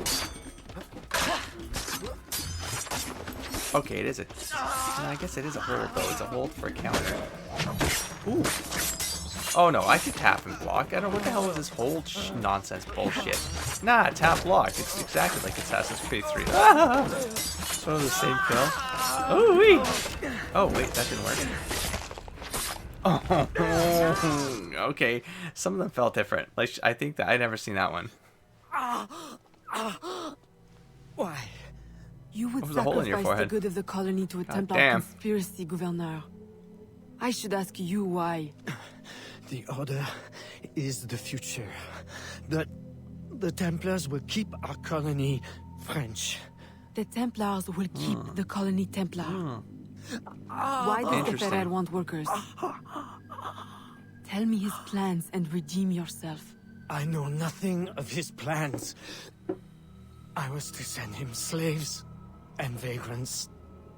S1: Okay, it is a... No, I guess it is a hold, though. It's a hold for a counter. Ooh. Oh, no, I could tap and block. I don't know, what the hell was this hold nonsense bullshit? Nah, tap block. It's exactly like Assassin's Creed 3. Ah! So the same kill. Oh, wait. Oh, wait, that didn't work. Oh, okay. Some of them felt different. Like, I think that I never seen that one.
S5: Why? You would
S1: What was the hole in your
S5: sacrifice the
S1: forehead?
S5: good of the colony to a Templar
S1: damn.
S5: conspiracy, Gouverneur. I should ask you why.
S13: The Order is the future. The Templars will keep our colony French.
S5: The Templars will keep the colony Templar. Why does the
S1: Interesting.
S5: Ferrer want workers? Tell me his plans and redeem yourself.
S13: I know nothing of his plans. I was to send him slaves and vagrants.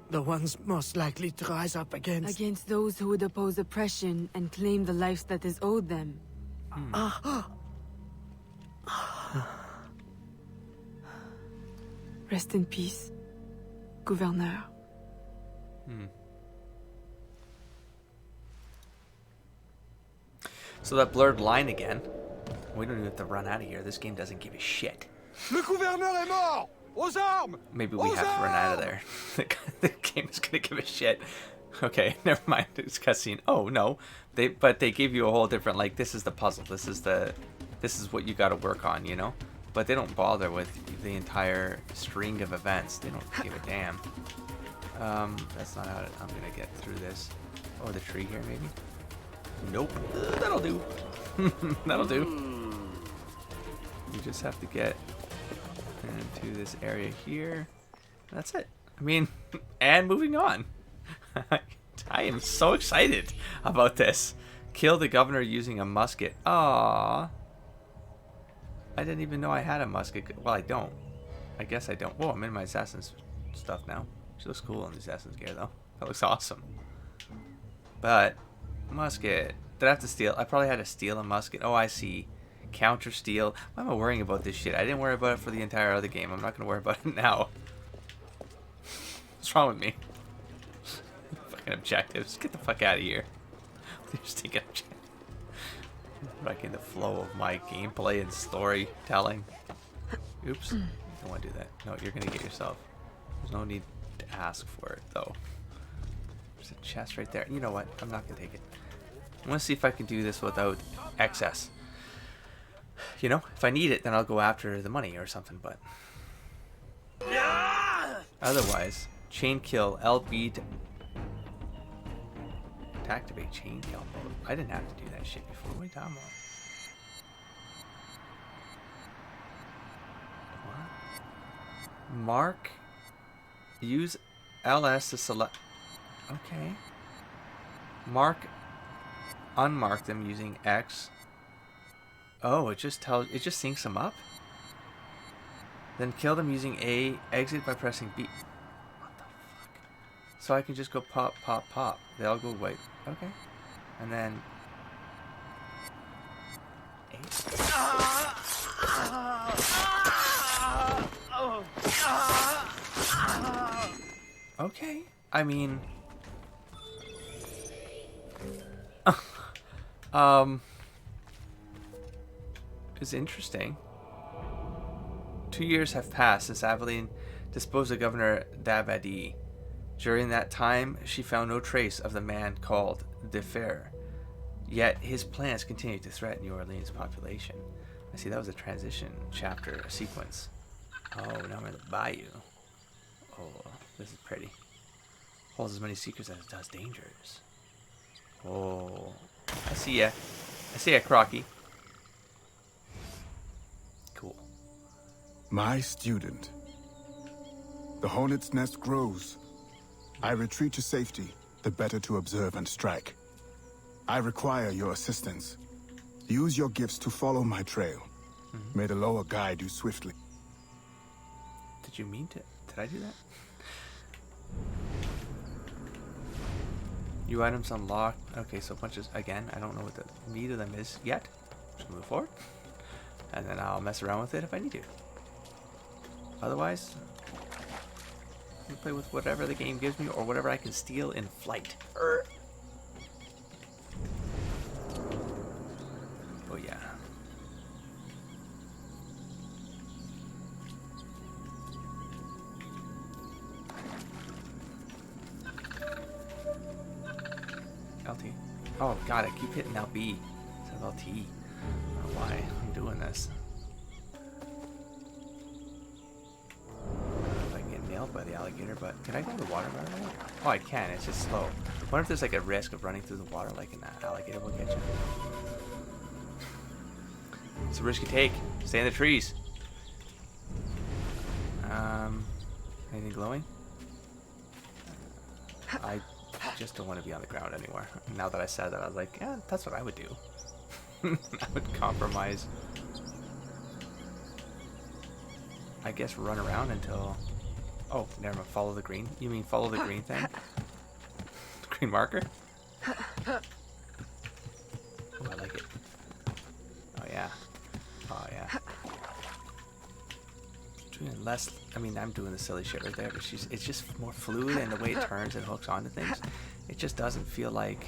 S13: The ones most likely to rise up against...
S5: Against those who would oppose oppression and claim the life that is owed them. Rest in peace, Gouverneur.
S1: So that blurred line again. We don't even have to run out of here. This game doesn't give a shit.
S9: Le gouverneur est mort! Aux armes!
S1: Maybe we have to run out of there. The game is gonna give a shit. Okay, never mind. It's cutscene. Oh no, but they give you a whole different, like, this is the puzzle. This is what you got to work on, you know. But they don't bother with the entire string of events. They don't give a damn. That's not how I'm gonna get through this. Oh, the tree here maybe. Nope. That'll do. That'll do. You just have to get into this area here. That's it. I mean, and moving on. I am so excited about this. Kill the governor using a musket. Aww. I didn't even know I had a musket. Well, I don't. I guess I don't. Whoa, I'm in my Assassin's stuff now. She looks cool in the Assassin's gear, though. That looks awesome. But, musket. Did I have to steal? I probably had to steal a musket. Oh, I see. Counter steal. Why am I worrying about this shit? I didn't worry about it for the entire other game. I'm not going to worry about it now. What's wrong with me? Fucking objectives. Get the fuck out of here. You're just taking objectives. Back in the flow of my gameplay and storytelling. Oops. Don't want to do that. No, you're going to get yourself. There's no need to ask for it, though. There's a chest right there. You know what? I'm not going to take it. I want to see if I can do this without excess. You know, if I need it, then I'll go after the money or something, but... Otherwise, chain kill, LB to... Activate chain kill mode. I didn't have to do that shit before. Wait, I'm on. What? Mark Use LS to select. Okay. Unmark them using X. Oh, it just syncs them up. Then kill them using A. Exit by pressing B. What the fuck? So I can just go pop, pop, pop. They all go white. Okay. And then A. Okay. I mean, it's interesting. 2 years have passed since Aveline disposed of Governor Dabadie. During that time, she found no trace of the man called Defer. Yet his plans continued to threaten New Orleans' population. I see that was a transition chapter, a sequence. Oh, now I'm in the bayou. Oh, this is pretty. Holds as many secrets as it does dangers. Oh, I see ya. I see ya, Crocky. Cool.
S14: My student. The hornet's nest grows. I retreat to safety, the better to observe and strike. I require your assistance. Use your gifts to follow my trail. May the lower guide you swiftly.
S1: Did you mean to? Did I do that? New items unlocked. Okay, so bunches again. I don't know what the meat of them is yet. Just move forward, and then I'll mess around with it if I need to. Otherwise, I'll play with whatever the game gives me or whatever I can steal in flight. Oh yeah. LT. Oh god, I keep hitting LB instead of LT. I don't know why I'm doing this. If I can get nailed by the alligator, but can I go in the water right away? Oh, I can. It's just slow. I wonder if there's like a risk of running through the water like an alligator will get you. It's a risk you take. Stay in the trees. Anything glowing? I just don't want to be on the ground anymore. Now that I said that, I was like, yeah, that's what I would do. I would compromise. I guess run around until... Oh, never mind. Follow the green. You mean follow the green thing? The green marker? Oh, I like it. Oh, yeah. Oh, yeah. Doing less... I mean, I'm doing the silly shit right there, but it's just more fluid, and the way it turns and hooks onto things, it just doesn't feel like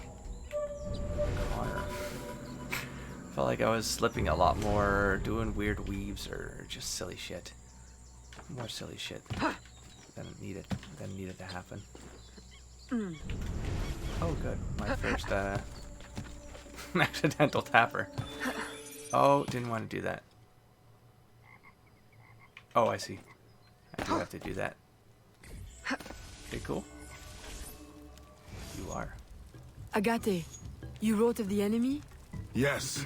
S1: Connor. Felt like I was slipping a lot more, doing weird weaves, or just silly shit. More silly shit than needed to happen. Oh, good. My first accidental tapper. Oh, didn't want to do that. Oh, I see. I do have to do that. Okay, cool. You are.
S5: Agate, you wrote of the enemy?
S14: Yes.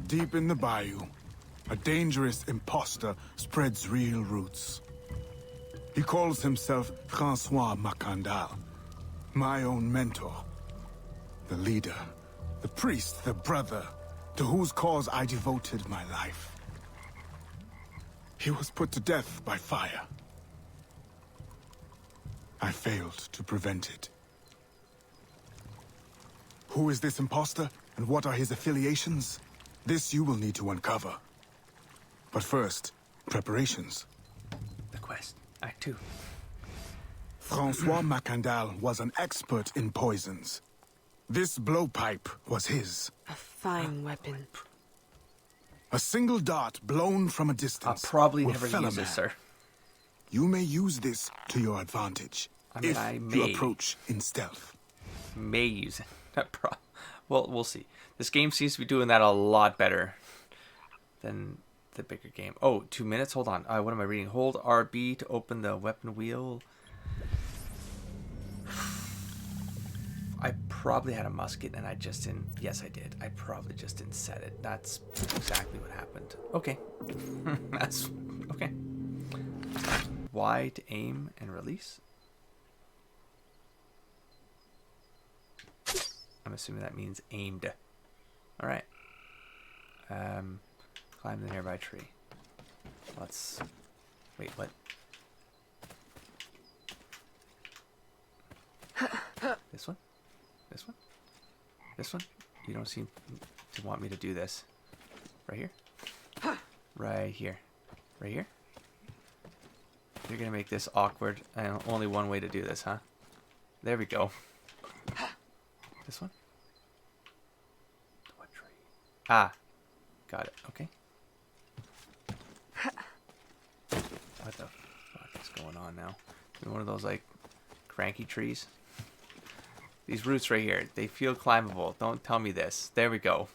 S14: Deep in the bayou, a dangerous imposter spreads real roots. He calls himself Francois Macandal, my own mentor. The leader, the priest, the brother, to whose cause I devoted my life. He was put to death by fire. I failed to prevent it. Who is this imposter, and what are his affiliations? This you will need to uncover. But first, preparations.
S1: The quest. Act 2.
S14: Francois Macandal was an expert in poisons. This blowpipe was his.
S5: A fine weapon.
S14: A single dart blown from a distance.
S1: I'll probably
S14: will
S1: never
S14: fell a
S1: use this,
S14: man.
S1: sir.
S14: You may use this to your advantage.
S1: I mean,
S14: if
S1: I
S14: you
S1: may.
S14: approach in stealth.
S1: May use it. Well, we'll see. This game seems to be doing that a lot better than the bigger game. Oh, 2 minutes? Hold on. What am I reading? Hold RB to open the weapon wheel. I probably had a musket and I just didn't... Yes, I did. I probably just didn't set it. That's exactly what happened. Okay. That's... Okay. Y to aim and release. I'm assuming that means aimed. Alright. Climb the nearby tree. Let's... Wait, what? This one? This one? This one? You don't seem to want me to do this. Right here? Right here. Right here? You're gonna make this awkward. Only one way to do this, huh? There we go. This one? What tree? Ah. Got it. Okay. What the fuck is going on now? One of those, like, cranky trees? These roots right here, they feel climbable. Don't tell me this. There we go.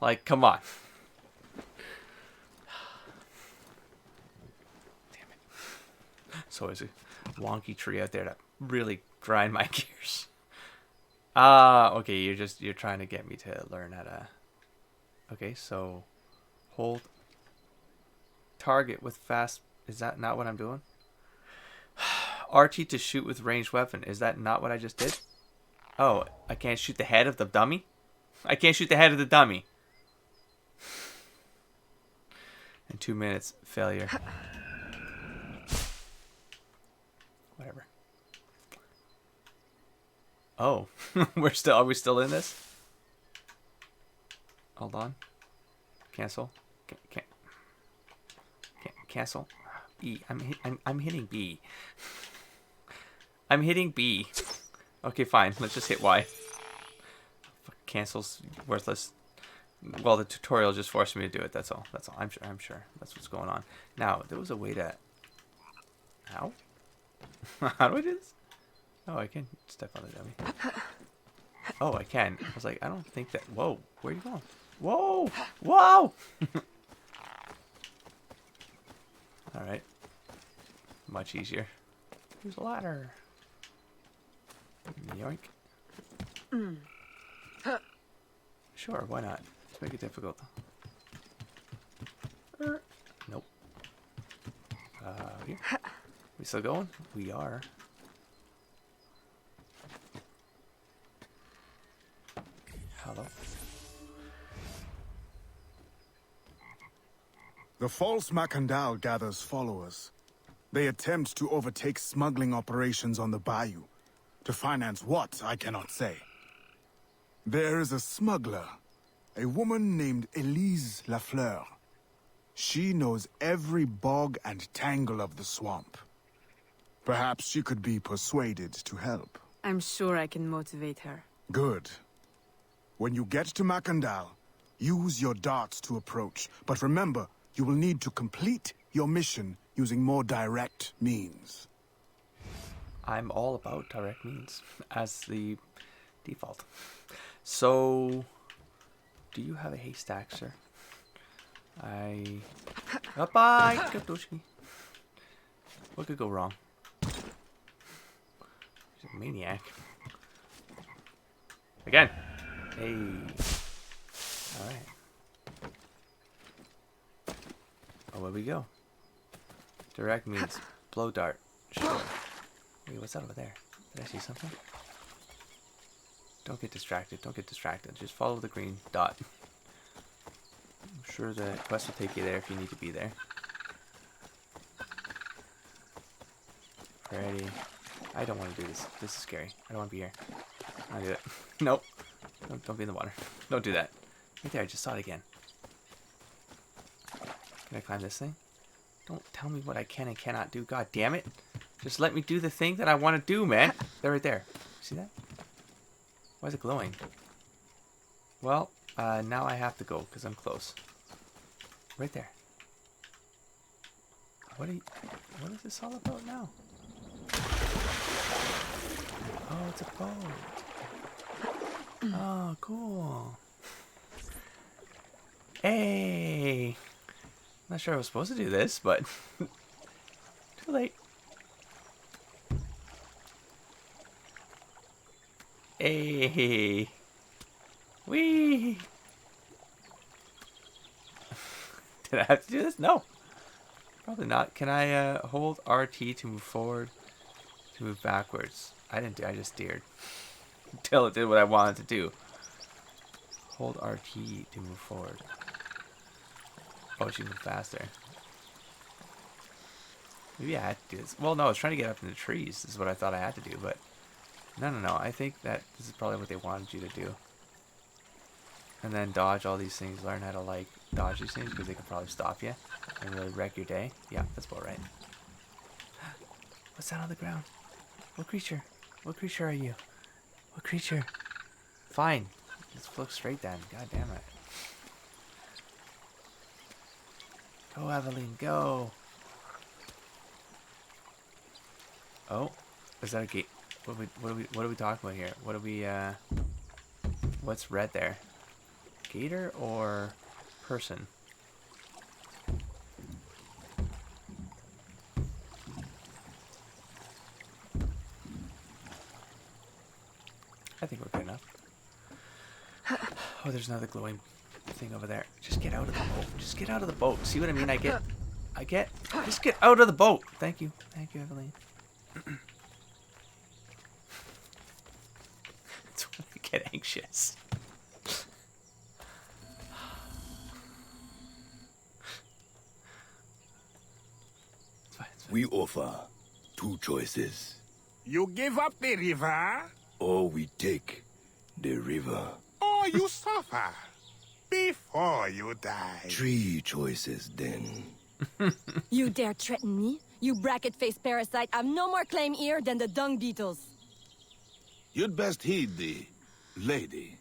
S1: Like, come on. Damn it. So there's a wonky tree out there that really grind my gears. Okay, you're trying to get me to learn how to... Okay, so hold target with fast. Is that not what I'm doing? RT to shoot with ranged weapon. Is that not what I just did? Oh, I can't shoot the head of the dummy? I can't shoot the head of the dummy. In 2 minutes, failure. Whatever. Oh, are we still in this? Hold on. Cancel. Cancel. E. I'm hitting B. I'm hitting B. Okay, fine. Let's just hit Y. Cancel's worthless. Well, the tutorial just forced me to do it. That's all. That's all. I'm sure. That's what's going on. Now, there was a way to... How? How do I do this? Oh, I can step on the dummy. Oh, I can. I was like, I don't think that... Whoa. Where are you going? Whoa! Whoa! Alright. Much easier. Here's a ladder. Yoink. Sure, why not? Let's make it difficult. Nope. Here. We still going? We are. Hello.
S14: The false Macandal gathers followers. They attempt to overtake smuggling operations on the bayou. To finance what, I cannot say. There is a smuggler, a woman named Elise Lafleur. She knows every bog and tangle of the swamp. Perhaps she could be persuaded to help.
S5: I'm sure I can motivate her.
S14: Good. When you get to Macandal, use your darts to approach. But remember, you will need to complete your mission using more direct means.
S1: I'm all about direct means as the default. So, do you have a haystack, sir? Bye, Katoshi. What could go wrong? He's a maniac. Again. Hey. Alright. Oh, where we go? Direct means blow dart. Sure. Wait, what's that over there? Did I see something? Don't get distracted. Don't get distracted. Just follow the green dot. I'm sure the quest will take you there if you need to be there. Ready. I don't want to do this. This is scary. I don't want to be here. I'll do it. Nope. Don't be in the water. Don't do that. Right there, I just saw it again. Can I climb this thing? Don't tell me what I can and cannot do. God damn it. Just let me do the thing that I want to do, man. They're right there. See that? Why is it glowing? Well, now I have to go because I'm close. Right there. What is this all about now? Oh, it's a boat. Oh, cool. Hey. Not sure I was supposed to do this, but too late. Hey. Whee. Did I have to do this? No. Probably not. Can I hold RT to move forward? To move backwards? I didn't do. I just steered until it did what I wanted to do. Hold RT to move forward. Oh, she moved faster. Maybe I had to do this. Well, no, I was trying to get up in the trees. This is what I thought I had to do, but no. I think that this is probably what they wanted you to do. And then dodge all these things. Learn how to like dodge these things because they can probably stop you and really wreck your day. Yeah, that's about right. What's that on the ground? What creature? What creature are you? What creature? Fine. Let's look straight then. God damn it. Go, Evelyn, go. Oh, is that a gate? What are we talking about here? What are we what's red there? Gator or person? I think we're good enough. Oh, there's another glowing thing over there. Just get out of the boat. Just get out of the boat. See what I mean? Just get out of the boat. Thank you. Thank you, Evelyn. That's when I get anxious. It's fine.
S10: We offer 2 choices.
S14: You give up the river?
S10: Or we take the river.
S14: Or you suffer before you die.
S10: 3 choices then.
S15: You dare threaten me? You bracket-faced parasite. I've no more claim here than the dung beetles.
S3: You'd best heed the lady.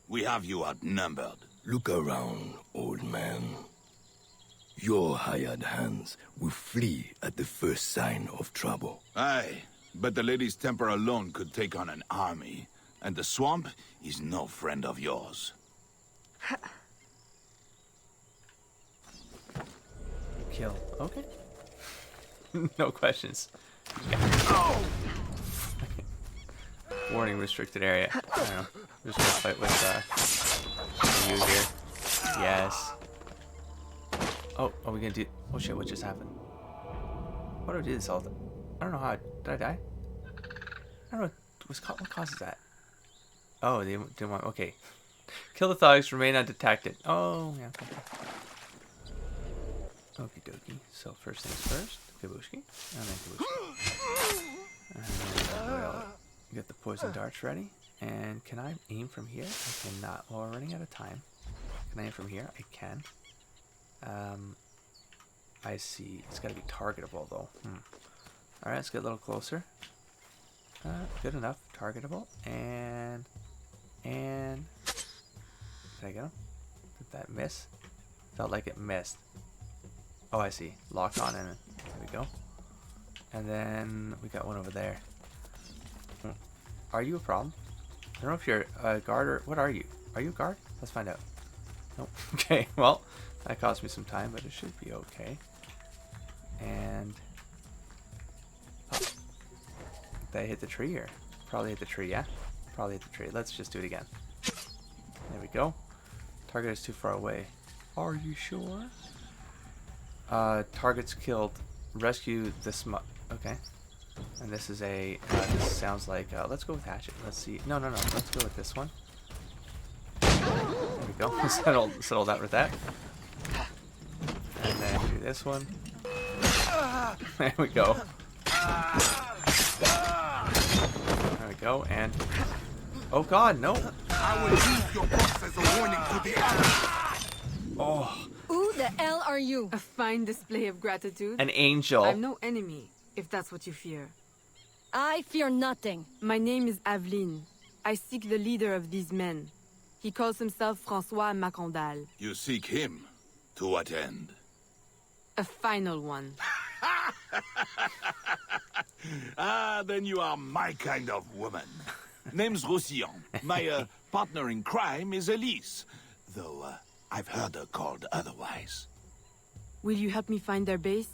S3: We have you outnumbered.
S10: Look around, old man. Your hired hands will flee at the first sign of trouble.
S16: Aye, but the lady's temper alone could take on an army. And the swamp is no friend of yours.
S1: Kill. Okay. No questions. Warning, restricted area. I don't know. We're just gonna fight with you here. Yes. Oh, are we gonna do? Oh shit! What just happened? What do I do this all? I don't know how. Did I die? I don't know. What causes that? Oh, they didn't want. Okay. Kill the thugs. Remain undetected. Oh yeah. Okay. Okie dokie. So first things first, Kabushki, and then Kabushki. And get the poison darts ready. And can I aim from here? I cannot. Well, we're running out of time. Can I aim from here? I can. I see. It's got to be targetable though. All right, let's get a little closer. Good enough. Targetable. And did I get him? Did that miss? Felt like it missed. Oh, I see. Lock on and there we go. And then we got one over there. Are you a problem? I don't know if you're a guard or what are you? Are you a guard? Let's find out. Nope. Okay, well, that cost me some time, but it should be okay. And oh. Did I hit the tree or probably hit the tree, yeah? Probably hit the tree. Let's just do it again. There we go. Target is too far away. Are you sure? Targets killed. Rescue this okay. And this is a, this sounds like, let's go with hatchet. Let's see. No. Let's go with this one. There we go. Settle that with that. And then do this one. There we go. There we go. And, oh god, no.
S14: I will use your box as a warning to the others.
S1: Oh.
S15: Who the hell are you?
S5: A fine display of gratitude.
S1: An angel.
S5: I'm no enemy, if that's what you fear.
S15: I fear nothing.
S5: My name is Aveline. I seek the leader of these men. He calls himself Francois Macandal.
S16: You seek him? To what end?
S5: A final one.
S16: Ah, then you are my kind of woman. Name's Roussillon. My partner in crime is Elise. Though, I've heard her called otherwise.
S5: Will you help me find their base?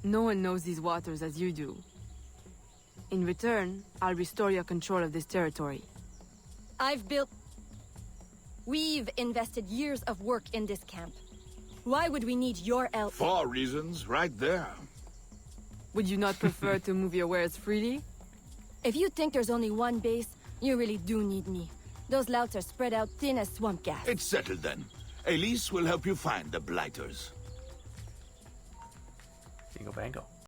S5: No one knows these waters as you do. In return, I'll restore your control of this territory.
S15: We've invested years of work in this camp. Why would we need your help?
S16: 4 reasons, right there.
S5: Would you not prefer to move your wares freely?
S15: If you think there's only one base, you really do need me. Those louts are spread out thin as swamp gas.
S16: It's settled then. Elise will help you find the Blighters.
S1: Bingo bango.